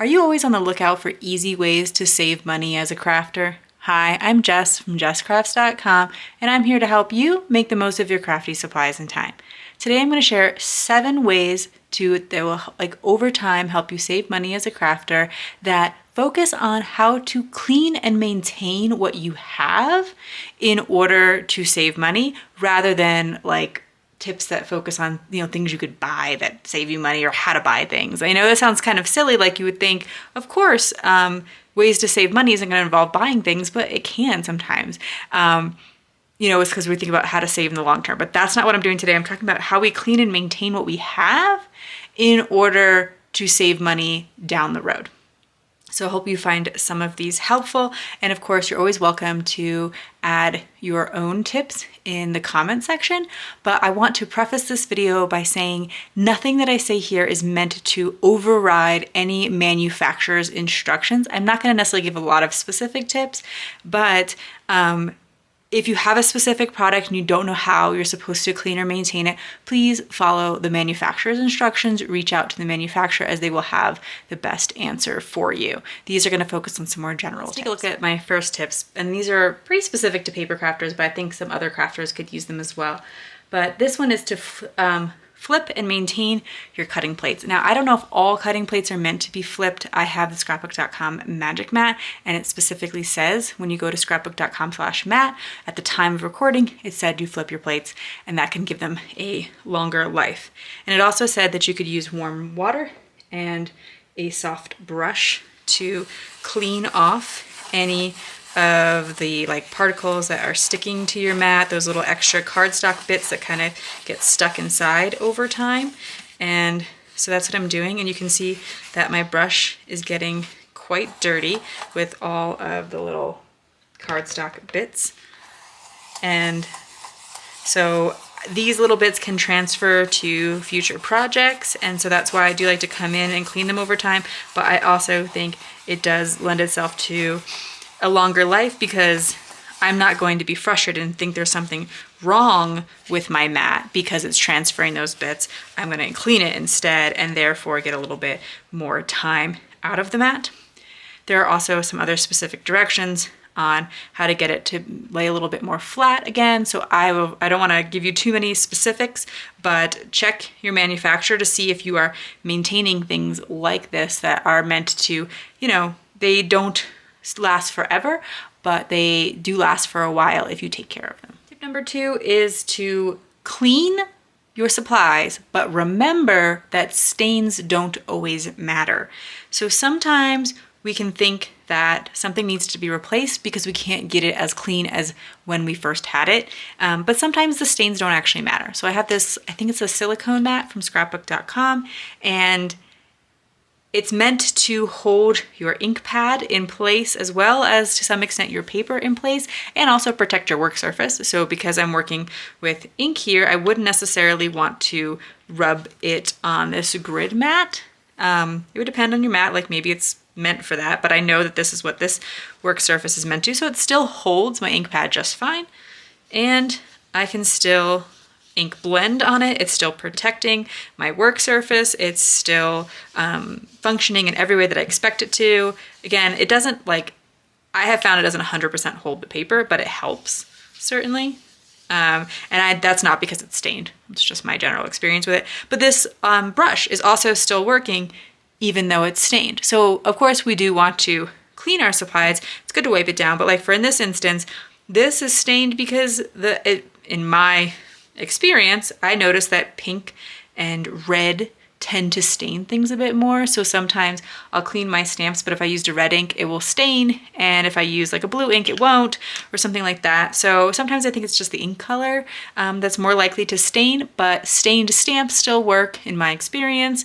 Are you always on the lookout for easy ways to save money as a crafter? Hi, I'm Jess from JessCrafts.com, and I'm here to help you make the most of your crafty supplies and time. Today I'm going to share 7 ways that will, over time, help you save money as a crafter that focus on how to clean and maintain what you have in order to save money, rather than tips that focus on, things you could buy that save you money, or how to buy things. I know that sounds kind of silly, like you would think, of course, ways to save money isn't going to involve buying things, but it can sometimes. It's because we think about how to save in the long term, but that's not what I'm doing today. I'm talking about how we clean and maintain what we have in order to save money down the road. So I hope you find some of these helpful. And of course, you're always welcome to add your own tips in the comment section. But I want to preface this video by saying nothing that I say here is meant to override any manufacturer's instructions. I'm not going to necessarily give a lot of specific tips, but if you have a specific product and you don't know how you're supposed to clean or maintain it, please follow the manufacturer's instructions. Reach out to the manufacturer, as they will have the best answer for you. These are going to focus on some more general tips. Take a look at my first tips, and these are pretty specific to paper crafters, but I think some other crafters could use them as well. But this one is to flip and maintain your cutting plates. Now, I don't know if all cutting plates are meant to be flipped. I have the scrapbook.com magic mat, and it specifically says when you go to scrapbook.com/mat, at the time of recording, it said you flip your plates, and that can give them a longer life. And it also said that you could use warm water and a soft brush to clean off any of the particles that are sticking to your mat, those little extra cardstock bits that kind of get stuck inside over time. And so that's what I'm doing, and you can see that my brush is getting quite dirty with all of the little cardstock bits. And so these little bits can transfer to future projects, and so that's why I do like to come in and clean them over time. But I also think it does lend itself to a longer life, because I'm not going to be frustrated and think there's something wrong with my mat because it's transferring those bits. I'm going to clean it instead, and therefore get a little bit more time out of the mat. There are also some other specific directions on how to get it to lay a little bit more flat again. So I don't want to give you too many specifics, but check your manufacturer to see if you are maintaining things like this that are meant to, they don't last forever, but they do last for a while if you take care of them. Tip number 2 is to clean your supplies, but remember that stains don't always matter. So sometimes we can think that something needs to be replaced because we can't get it as clean as when we first had it. But sometimes the stains don't actually matter. So I have this, I think it's a silicone mat from scrapbook.com, and it's meant to hold your ink pad in place, as well as to some extent your paper in place, and also protect your work surface. So because I'm working with ink here, I wouldn't necessarily want to rub it on this grid mat. It would depend on your mat, maybe it's meant for that, but I know that this is what this work surface is meant to, so it still holds my ink pad just fine, and I can still ink blend on it. It's still protecting my work surface. It's still functioning in every way that I expect it to. Again, it doesn't I have found it doesn't 100% hold the paper, but it helps, certainly. That's not because it's stained. It's just my general experience with it. But this brush is also still working even though it's stained. So of course we do want to clean our supplies. It's good to wipe it down, but for in this instance, this is stained because in my experience, I noticed that pink and red tend to stain things a bit more. So sometimes I'll clean my stamps, but if I used a red ink, it will stain. And if I use a blue ink, it won't, or something like that. So sometimes I think it's just the ink color that's more likely to stain, but stained stamps still work in my experience.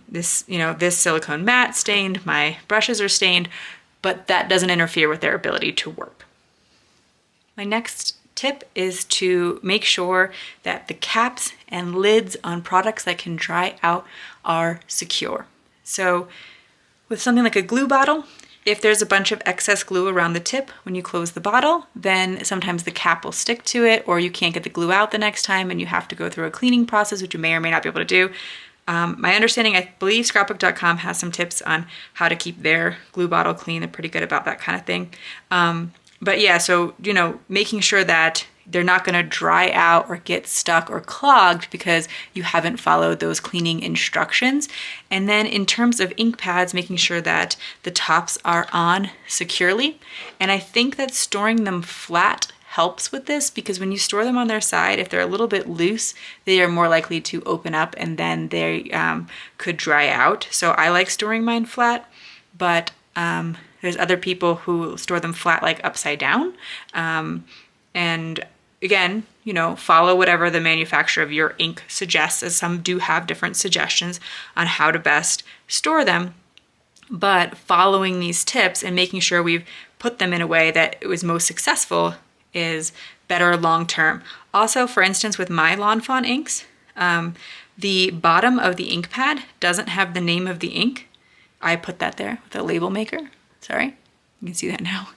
This silicone mat stained, my brushes are stained, but that doesn't interfere with their ability to work. My next tip is to make sure that the caps and lids on products that can dry out are secure. So with something like a glue bottle, if there's a bunch of excess glue around the tip when you close the bottle, then sometimes the cap will stick to it, or you can't get the glue out the next time and you have to go through a cleaning process, which you may or may not be able to do. My understanding, I believe scrapbook.com has some tips on how to keep their glue bottle clean. They're pretty good about that kind of thing. But yeah, so, making sure that they're not going to dry out or get stuck or clogged because you haven't followed those cleaning instructions. And then in terms of ink pads, making sure that the tops are on securely. And I think that storing them flat helps with this, because when you store them on their side, if they're a little bit loose, they are more likely to open up and then they could dry out. So I like storing mine flat, but there's other people who store them flat, like upside down. And again, follow whatever the manufacturer of your ink suggests, as some do have different suggestions on how to best store them. But following these tips and making sure we've put them in a way that it was most successful is better long term. Also, for instance, with my Lawn Fawn inks, the bottom of the ink pad doesn't have the name of the ink. I put that there with a label maker. Sorry, you can see that now.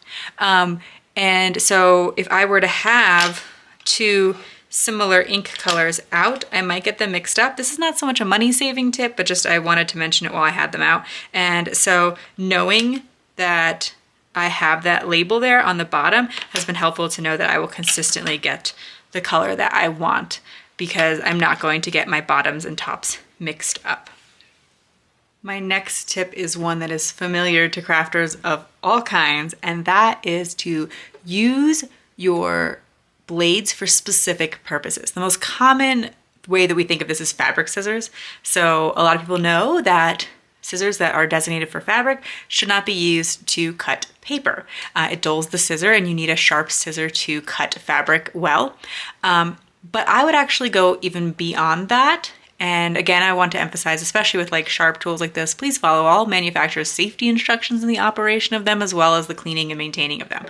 And so if I were to have two similar ink colors out, I might get them mixed up. This is not so much a money saving tip, but just I wanted to mention it while I had them out. And so knowing that I have that label there on the bottom has been helpful to know that I will consistently get the color that I want, because I'm not going to get my bottoms and tops mixed up. My next tip is one that is familiar to crafters of all kinds, and that is to use your blades for specific purposes. The most common way that we think of this is fabric scissors. So a lot of people know that scissors that are designated for fabric should not be used to cut paper. It dulls the scissor and you need a sharp scissor to cut fabric well. But I would actually go even beyond that. And again, I want to emphasize, especially with like sharp tools like this, please follow all manufacturers' safety instructions in the operation of them, as well as the cleaning and maintaining of them.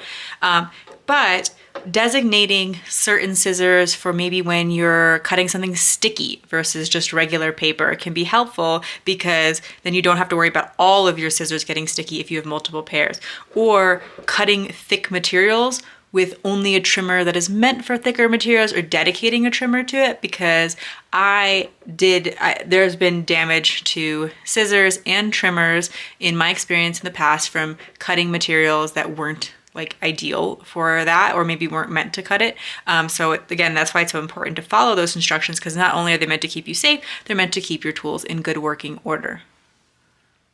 But designating certain scissors for maybe when you're cutting something sticky versus just regular paper can be helpful, because then you don't have to worry about all of your scissors getting sticky if you have multiple pairs. Or cutting thick materials with only a trimmer that is meant for thicker materials, or dedicating a trimmer to it, because there's been damage to scissors and trimmers in my experience in the past from cutting materials that weren't like ideal for that, or maybe weren't meant to cut it. So again, that's why it's so important to follow those instructions, because not only are they meant to keep you safe, they're meant to keep your tools in good working order.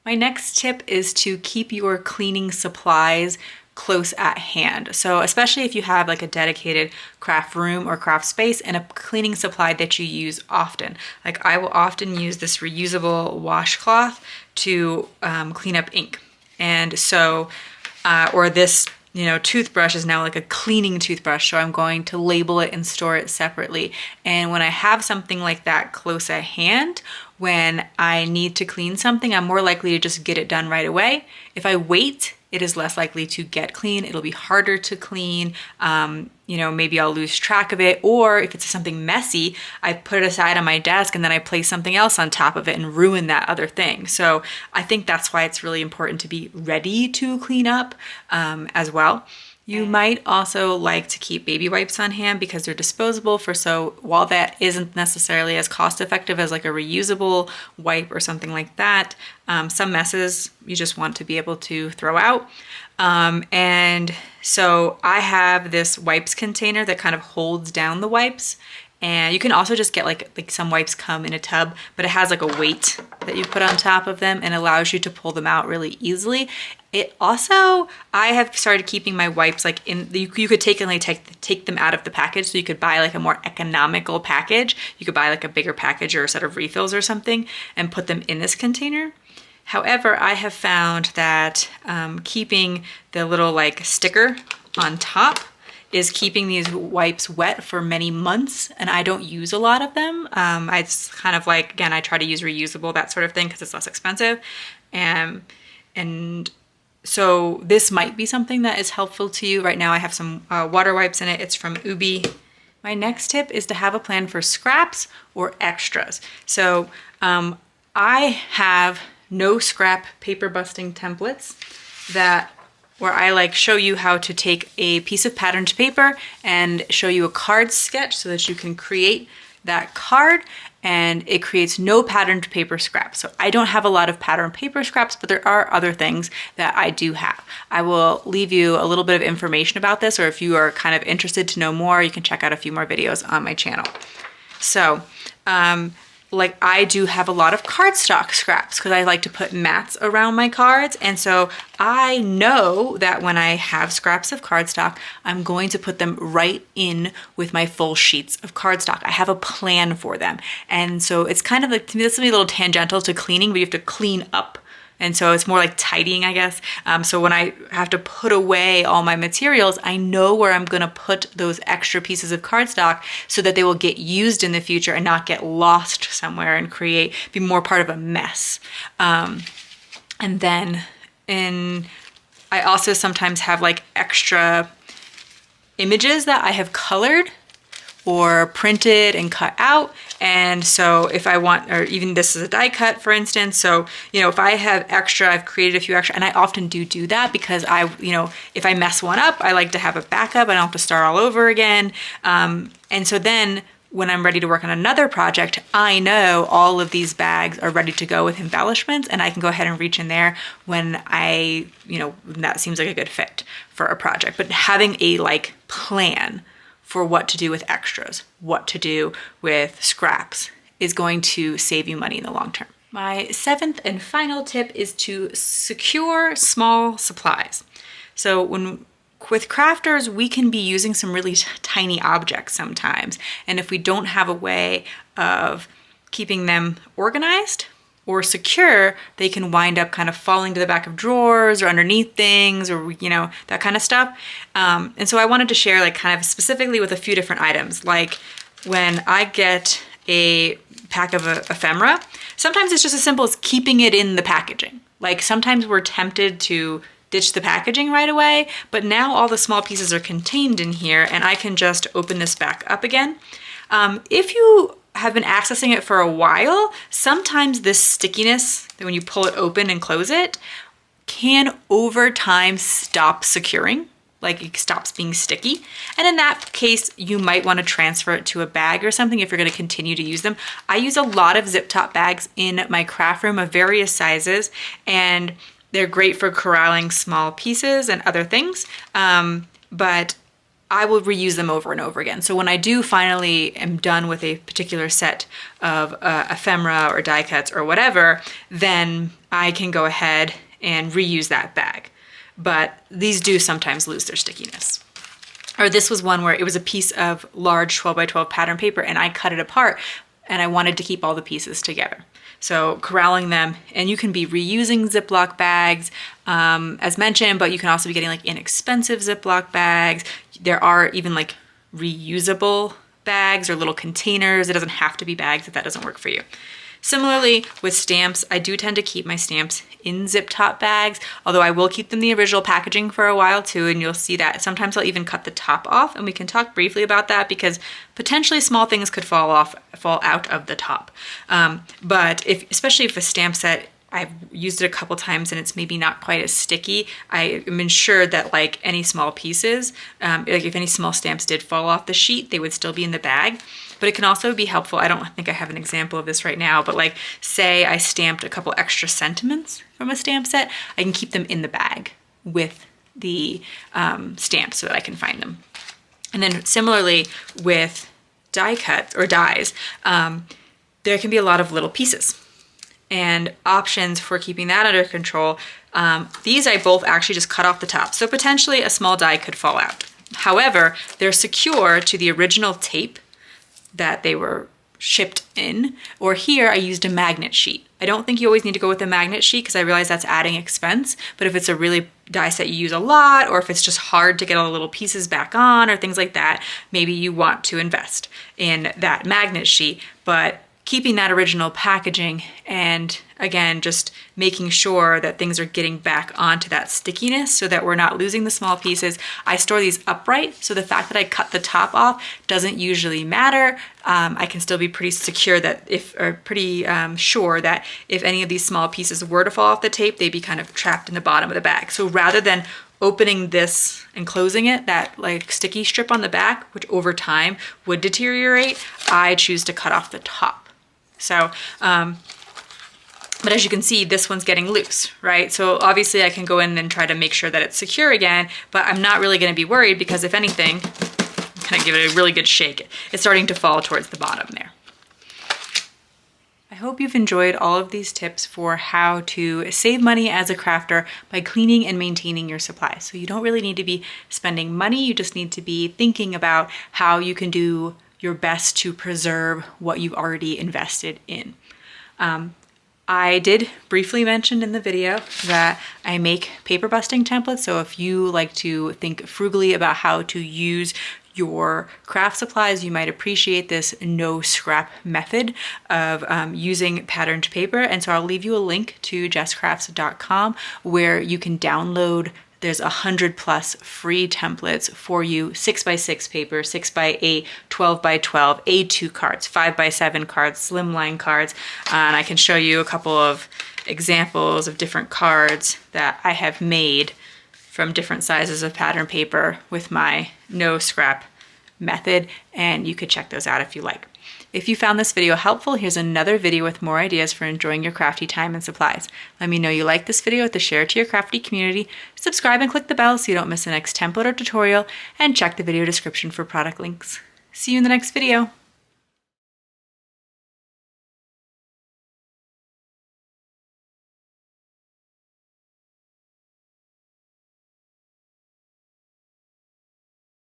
My next tip is to keep your cleaning supplies close at hand. So especially if you have like a dedicated craft room or craft space and a cleaning supply that you use often. Like I will often use this reusable washcloth to clean up ink. And so, or this toothbrush is now like a cleaning toothbrush, so I'm going to label it and store it separately. And when I have something like that close at hand, when I need to clean something, I'm more likely to just get it done right away. If I wait, it is less likely to get clean. It'll be harder to clean. Maybe I'll lose track of it. Or if it's something messy, I put it aside on my desk and then I place something else on top of it and ruin that other thing. So I think that's why it's really important to be ready to clean up as well. You might also like to keep baby wipes on hand because they're disposable. So while that isn't necessarily as cost effective as like a reusable wipe or something like that, some messes you just want to be able to throw out. And so I have this wipes container that kind of holds down the wipes. And you can also just get like some wipes come in a tub, but it has like a weight that you put on top of them and allows you to pull them out really easily. It also, I have started keeping my wipes like you could take them out of the package. So you could buy like a more economical package. You could buy like a bigger package or a set of refills or something and put them in this container. However, I have found that keeping the little like sticker on top is keeping these wipes wet for many months, and I don't use a lot of them. It's kind of like, again, I try to use reusable, that sort of thing, because it's less expensive. And so this might be something that is helpful to you. Right now I have some water wipes in it. It's from Ubi. My next tip is to have a plan for scraps or extras. So I have no scrap paper busting templates where I like show you how to take a piece of patterned paper and show you a card sketch so that you can create that card. and it creates no patterned paper scraps. So I don't have a lot of patterned paper scraps, but there are other things that I do have. I will leave you a little bit of information about this, or if you are kind of interested to know more, you can check out a few more videos on my channel. So, like I do have a lot of cardstock scraps because I like to put mats around my cards. And so I know that when I have scraps of cardstock, I'm going to put them right in with my full sheets of cardstock. I have a plan for them. And so it's kind of like, to me, this will be a little tangential to cleaning, but you have to clean up. And so it's more like tidying, I guess. So when I have to put away all my materials, I know where I'm gonna put those extra pieces of cardstock so that they will get used in the future and not get lost somewhere and be more part of a mess. And then I also sometimes have like extra images that I have colored or printed and cut out. And so if I want, or even this is a die cut, for instance. So, you know, if I have extra, I've created a few extra, and I often do that because if I mess one up, I like to have a backup. I don't have to start all over again. And so then when I'm ready to work on another project, I know all of these bags are ready to go with embellishments, and I can go ahead and reach in there when that seems like a good fit for a project. But having a like plan for what to do with extras, what to do with scraps is going to save you money in the long term. My 7th and final tip is to secure small supplies. So with crafters, we can be using some really tiny objects sometimes. And if we don't have a way of keeping them organized or secure, they can wind up kind of falling to the back of drawers or underneath things, or that kind of stuff. And so I wanted to share like kind of specifically with a few different items. Like when I get a pack of ephemera, sometimes it's just as simple as keeping it in the packaging. Like sometimes we're tempted to ditch the packaging right away, but now all the small pieces are contained in here, and I can just open this back up again. If you have been accessing it for a while, sometimes this stickiness, when you pull it open and close it, can over time stop securing, like it stops being sticky. And in that case, you might want to transfer it to a bag or something if you're going to continue to use them. I use a lot of zip top bags in my craft room of various sizes, and they're great for corralling small pieces and other things. But I will reuse them over and over again. So when I do finally am done with a particular set of ephemera or die cuts or whatever, then I can go ahead and reuse that bag. But these do sometimes lose their stickiness. Or this was one where it was a piece of large 12 by 12 pattern paper, and I cut it apart, and I wanted to keep all the pieces together. So corralling them, and you can be reusing Ziploc bags, as mentioned, but you can also be getting like inexpensive Ziploc bags. There are even like reusable bags or little containers. It doesn't have to be bags if that doesn't work for you. Similarly with stamps, I do tend to keep my stamps in zip top bags, although I will keep them in the original packaging for a while too, and you'll see that. Sometimes I'll even cut the top off, and we can talk briefly about that because potentially small things could fall out of the top. But especially if a stamp set, I've used it a couple times and it's maybe not quite as sticky, I am ensured that like any small pieces, like if any small stamps did fall off the sheet, they would still be in the bag. But it can also be helpful, I don't think I have an example of this right now, but like say I stamped a couple extra sentiments from a stamp set, I can keep them in the bag with the stamps so that I can find them. And then similarly with die cuts or dies, there can be a lot of little pieces. And options for keeping that under control, these I both actually just cut off the top. So potentially a small die could fall out. However, they're secure to the original tape that they were shipped in, or here I used a magnet sheet. I don't think you always need to go with a magnet sheet because I realize that's adding expense, but if it's a really die set you use a lot, or if it's just hard to get all the little pieces back on or things like that, maybe you want to invest in that magnet sheet. But keeping that original packaging and again, just making sure that things are getting back onto that stickiness so that we're not losing the small pieces. I store these upright, so the fact that I cut the top off doesn't usually matter. I can still be pretty sure that if any of these small pieces were to fall off the tape, they'd be kind of trapped in the bottom of the bag. So rather than opening this and closing it, that like sticky strip on the back, which over time would deteriorate, I choose to cut off the top So, but as you can see, this one's getting loose, right? So obviously I can go in and try to make sure that it's secure again, but I'm not really gonna be worried because if anything, kind of give it a really good shake. It's starting to fall towards the bottom there. I hope you've enjoyed all of these tips for how to save money as a crafter by cleaning and maintaining your supplies. So you don't really need to be spending money, you just need to be thinking about how you can do your best to preserve what you've already invested in. I did briefly mention in the video that I make paper busting templates. So if you like to think frugally about how to use your craft supplies, you might appreciate this no scrap method of using patterned paper. And so I'll leave you a link to jesscrafts.com where you can download. There's 100+ free templates for you, 6x6 paper, 6x8, 12x12, A2 cards, 5x7 cards, slimline cards. And I can show you a couple of examples of different cards that I have made from different sizes of pattern paper with my no scrap method, and you could check those out if you like. If you found this video helpful, here's another video with more ideas for enjoying your crafty time and supplies. Let me know you like this video with a share to your crafty community, subscribe and click the bell so you don't miss the next template or tutorial, and check the video description for product links. See you in the next video.